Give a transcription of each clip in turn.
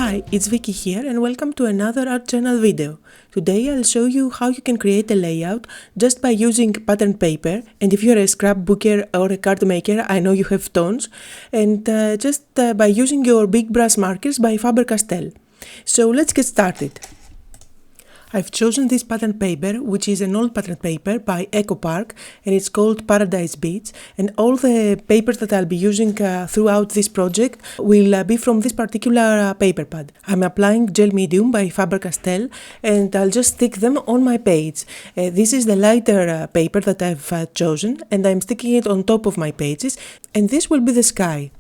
Hi, it's Vicky here and welcome to another art channel video. Today I'll show you how you can create a layout just by using patterned paper, and if you're a scrapbooker or a card maker, I know you have tons, and just by using your big brush markers by Faber-Castell. So let's get started. I've chosen this pattern paper, which is an old pattern paper by Eco Park, and it's called Paradise Beach, and all the papers that I'll be using throughout this project will be from this particular paper pad. I'm applying gel medium by Faber-Castell, and I'll just stick them on my page. This is the lighter paper that I've chosen, and I'm sticking it on top of my pages, and this will be the sky.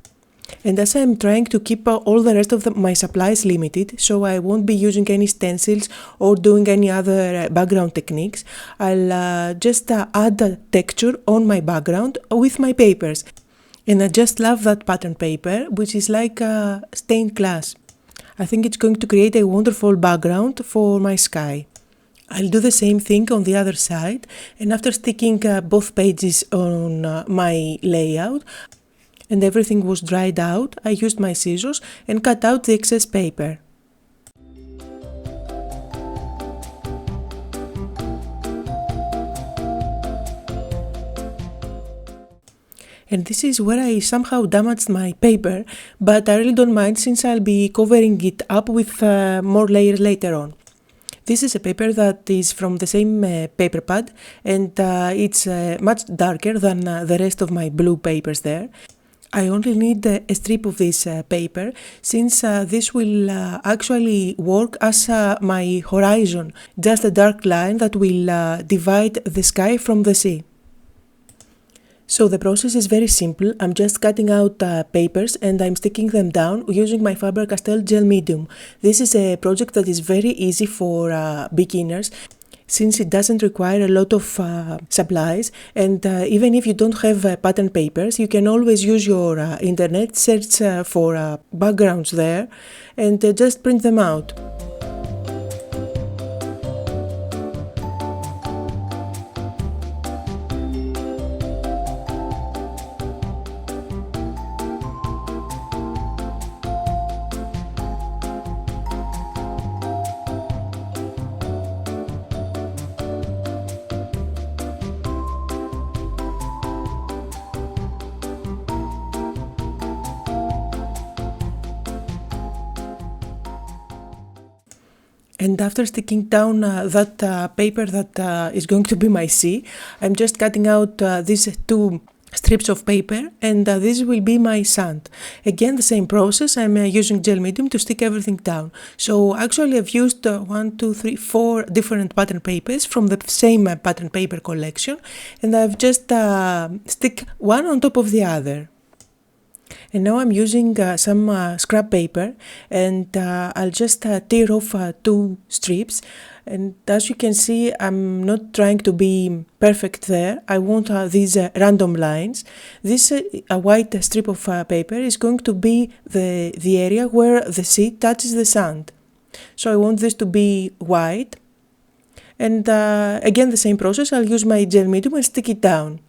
And as I'm trying to keep all the rest of my supplies limited, so I won't be using any stencils or doing any other background techniques, I'll just add a texture on my background with my papers. And I just love that pattern paper, which is like stained glass. I think it's going to create a wonderful background for my sky. I'll do the same thing on the other side, and after sticking both pages on my layout, and everything was dried out, I used my scissors and cut out the excess paper. And this is where I somehow damaged my paper, but I really don't mind since I'll be covering it up with more layers later on. This is a paper that is from the same paper pad, and it's much darker than the rest of my blue papers there. I only need a strip of this paper, since this will actually work as my horizon, just a dark line that will divide the sky from the sea. So the process is very simple. I'm just cutting out papers and I'm sticking them down using my Faber-Castell gel medium. This is a project that is very easy for beginners, since it doesn't require a lot of supplies, and even if you don't have pattern papers, you can always use your internet, search for backgrounds there, and just print them out. And after sticking down that paper that is going to be my sea, I'm just cutting out these two strips of paper, and this will be my sand. Again, the same process. I'm using gel medium to stick everything down. So actually I've used 4 different pattern papers from the same pattern paper collection, and I've just stick one on top of the other. And now I'm using some scrap paper, and I'll just tear off 2 strips, and as you can see, I'm not trying to be perfect there. I want these random lines. This white strip of paper is going to be the area where the sea touches the sand. So I want this to be white, and again the same process. I'll use my gel medium and stick it down.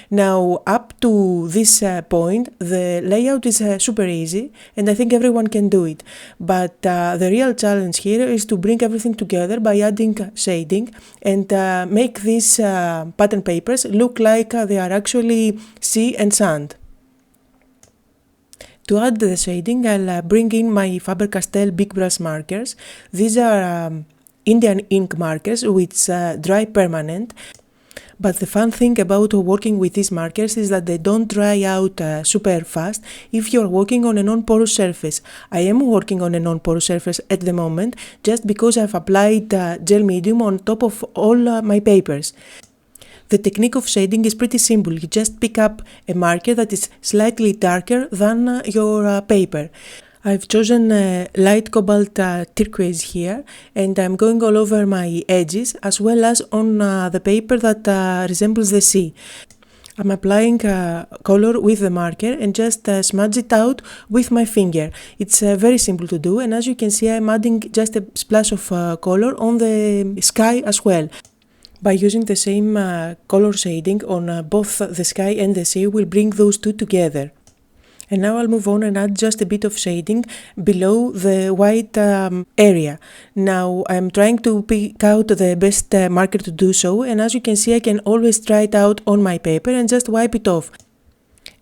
Now up to this point the layout is super easy, and I think everyone can do it, but the real challenge here is to bring everything together by adding shading and make these pattern papers look like they are actually sea and sand. To add the shading, I'll bring in my Faber-Castell big brush markers. These are Indian ink markers which dry permanent. But the fun thing about working with these markers is that they don't dry out super fast if you're working on a non-porous surface. I am working on a non-porous surface at the moment just because I've applied gel medium on top of all my papers. The technique of shading is pretty simple. You just pick up a marker that is slightly darker than your paper. I've chosen light cobalt turquoise here, and I'm going all over my edges as well as on the paper that resembles the sea. I'm applying color with the marker and just smudge it out with my finger. It's very simple to do, and as you can see, I'm adding just a splash of color on the sky as well. By using the same color shading on both the sky and the sea, we'll bring those two together. And now I'll move on and add just a bit of shading below the white area. Now I'm trying to pick out the best marker to do so, and as you can see I can always try it out on my paper and just wipe it off.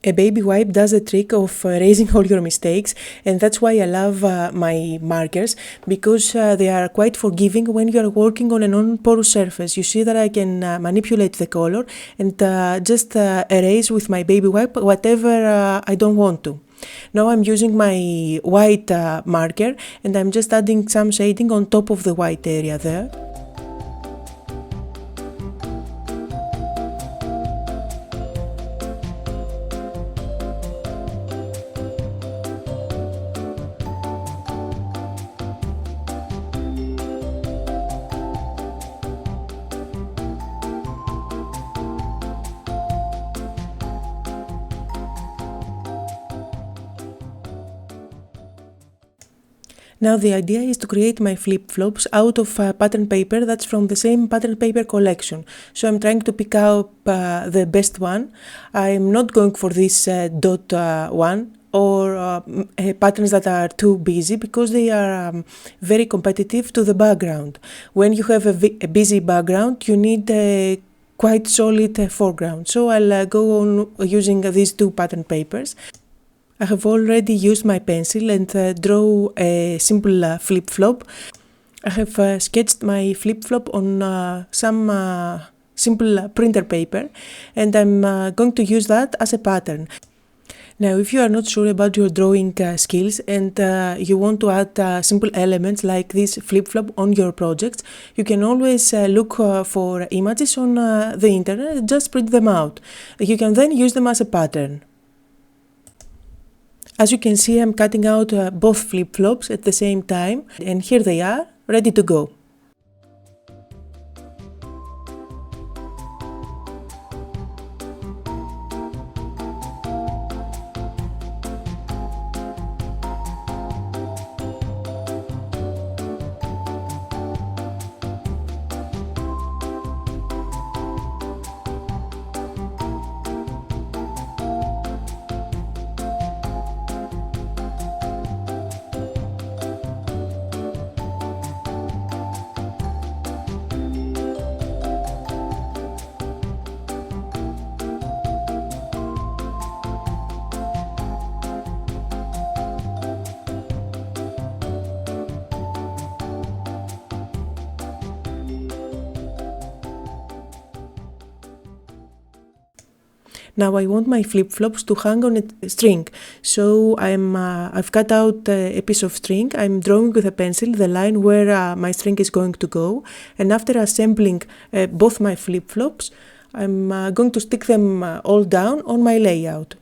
A baby wipe does the trick of erasing all your mistakes, and that's why I love my markers, because they are quite forgiving when you are working on a non-porous surface. You see that I can manipulate the color and just erase with my baby wipe whatever I don't want to. Now I'm using my white marker and I'm just adding some shading on top of the white area there. Now the idea is to create my flip-flops out of pattern paper that's from the same pattern paper collection. So I'm trying to pick up the best one. I'm not going for this dot one or patterns that are too busy, because they are very competitive to the background. When you have a busy background, you need a quite solid foreground. So I'll go on using these two pattern papers. I have already used my pencil and draw a simple flip-flop. I have sketched my flip-flop on some simple printer paper, and I'm going to use that as a pattern. Now, if you are not sure about your drawing skills and you want to add simple elements like this flip-flop on your projects, you can always look for images on the internet and just print them out. You can then use them as a pattern. As you can see, I'm cutting out both flip-flops at the same time, and here they are, ready to go. Now I want my flip-flops to hang on a string, so I've cut out a piece of string. I'm drawing with a pencil the line where my string is going to go, and after assembling both my flip-flops, I'm going to stick them all down on my layout.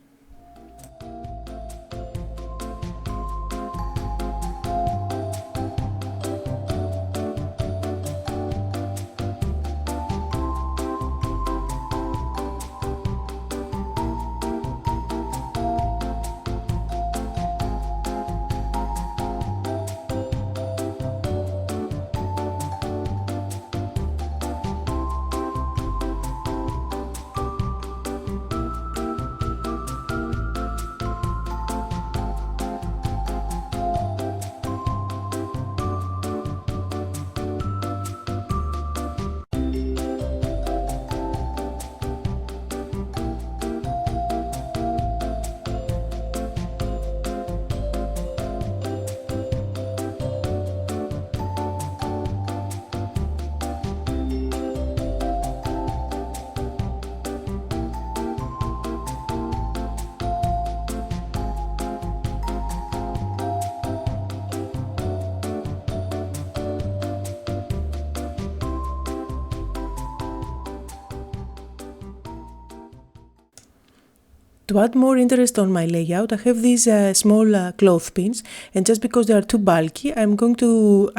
To add more interest on my layout, I have these small cloth pins, and just because they are too bulky, I'm going to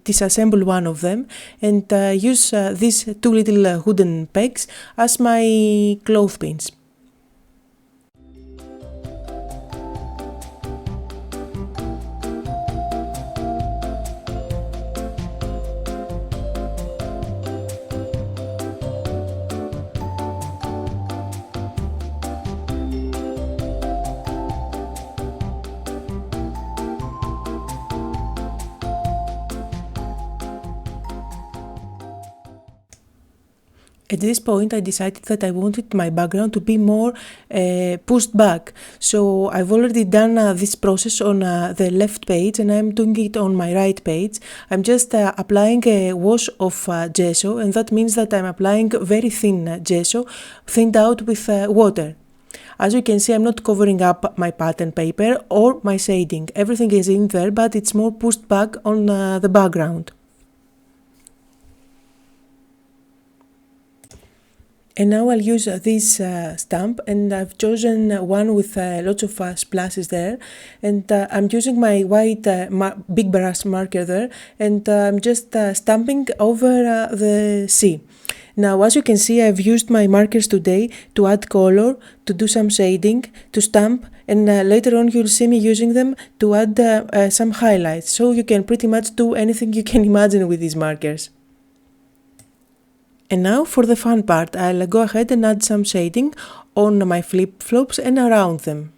disassemble one of them and use these two little wooden pegs as my cloth pins. At this point, I decided that I wanted my background to be more pushed back. So I've already done this process on the left page, and I'm doing it on my right page. I'm just applying a wash of gesso, and that means that I'm applying very thin gesso, thinned out with water. As you can see, I'm not covering up my pattern paper or my shading. Everything is in there, but it's more pushed back on the background. And now I'll use this stamp, and I've chosen one with lots of splashes there, and I'm using my white big brush marker there, and I'm just stamping over the sea. Now, as you can see, I've used my markers today to add color, to do some shading, to stamp, and later on you'll see me using them to add some highlights, so you can pretty much do anything you can imagine with these markers. And now for the fun part, I'll go ahead and add some shading on my flip-flops and around them.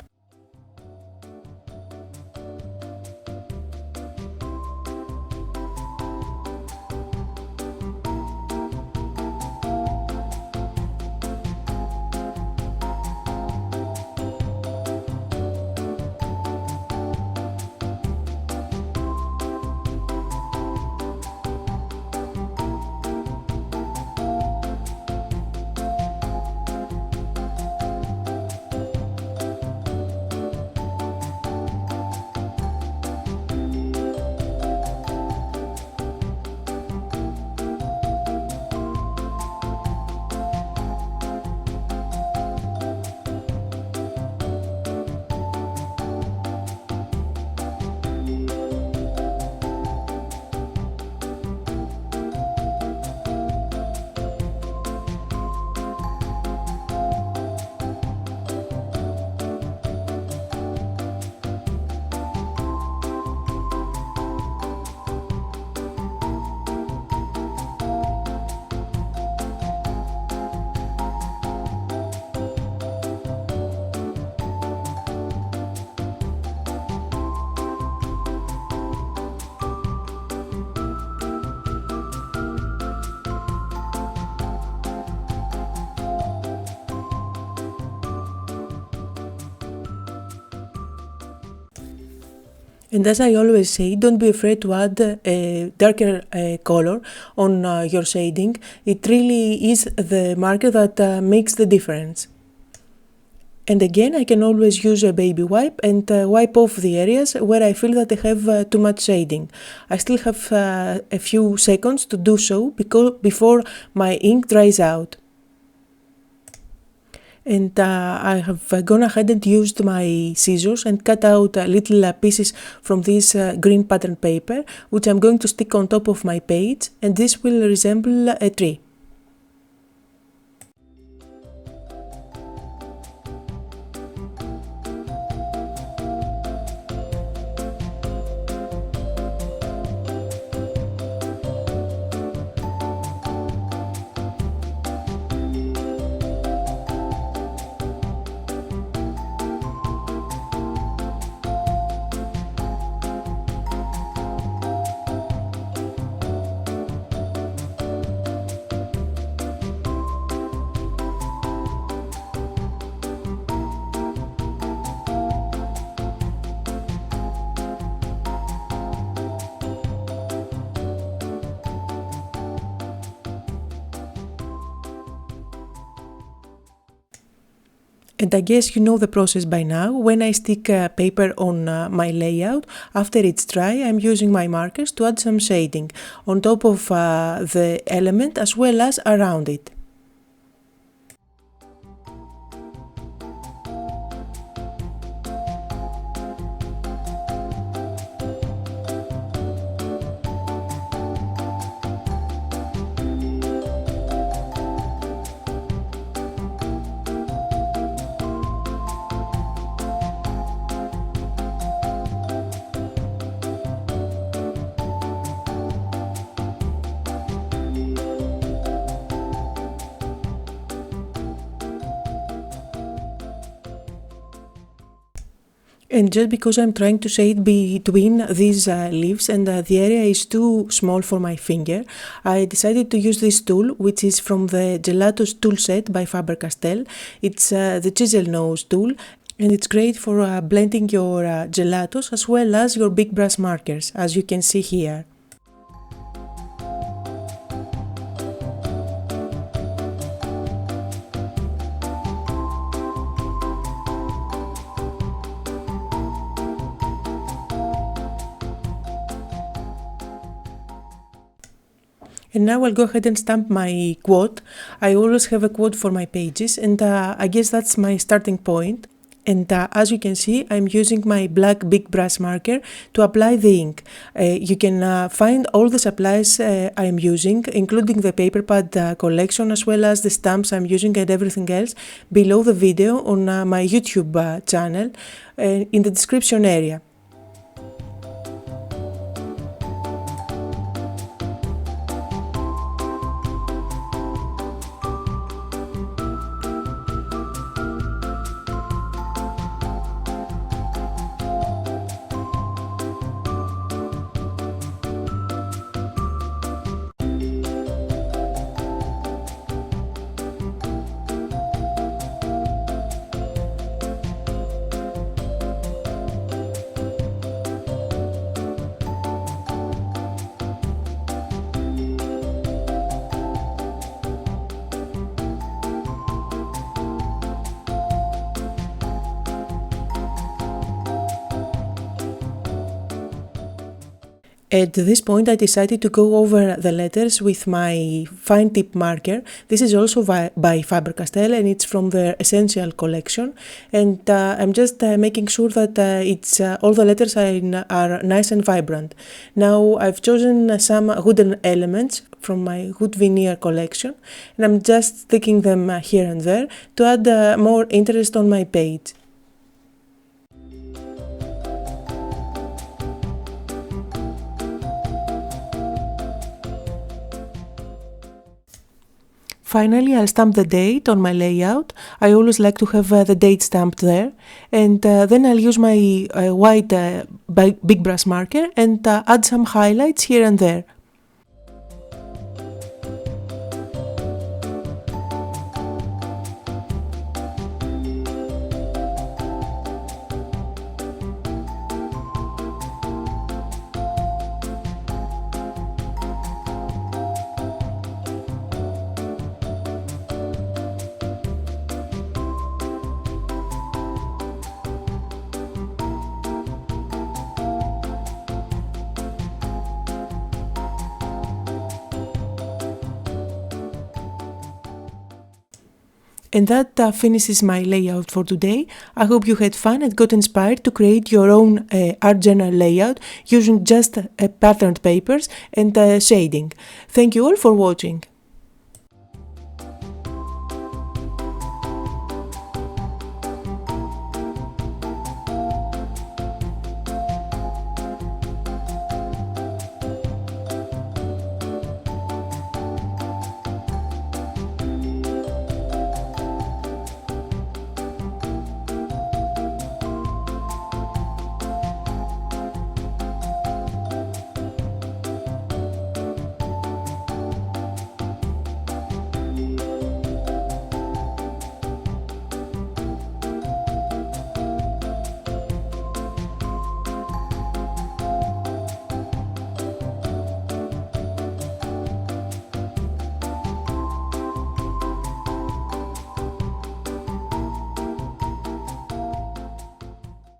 And as I always say, don't be afraid to add a darker color on your shading. It really is the marker that makes the difference. And again, I can always use a baby wipe and wipe off the areas where I feel that I have too much shading. I still have a few seconds to do so before my ink dries out. And I have gone ahead and used my scissors and cut out little pieces from this green pattern paper, which I'm going to stick on top of my page, and this will resemble a tree. And I guess you know the process by now. When I stick paper on my layout, after it's dry, I'm using my markers to add some shading on top of the element as well as around it. And just because I'm trying to shade between these leaves and the area is too small for my finger, I decided to use this tool, which is from the Gelatos tool set by Faber-Castell. It's the chisel nose tool, and it's great for blending your gelatos as well as your big brush markers, as you can see here. And now I'll go ahead and stamp my quote. I always have a quote for my pages, and I guess that's my starting point. And as you can see, I'm using my black big brush marker to apply the ink. You can find all the supplies I'm using, including the paper pad collection, as well as the stamps I'm using and everything else, below the video on my YouTube channel in the description area. At this point, I decided to go over the letters with my fine tip marker. This is also by Faber-Castell, and it's from their Essential collection. And I'm just making sure that all the letters are nice and vibrant. Now I've chosen some wooden elements from my wood veneer collection, and I'm just sticking them here and there to add more interest on my page. Finally, I'll stamp the date on my layout. I always like to have the date stamped there. And then I'll use my white big brush marker and add some highlights here and there. And that finishes my layout for today. I hope you had fun and got inspired to create your own art journal layout using just patterned papers and shading. Thank you all for watching.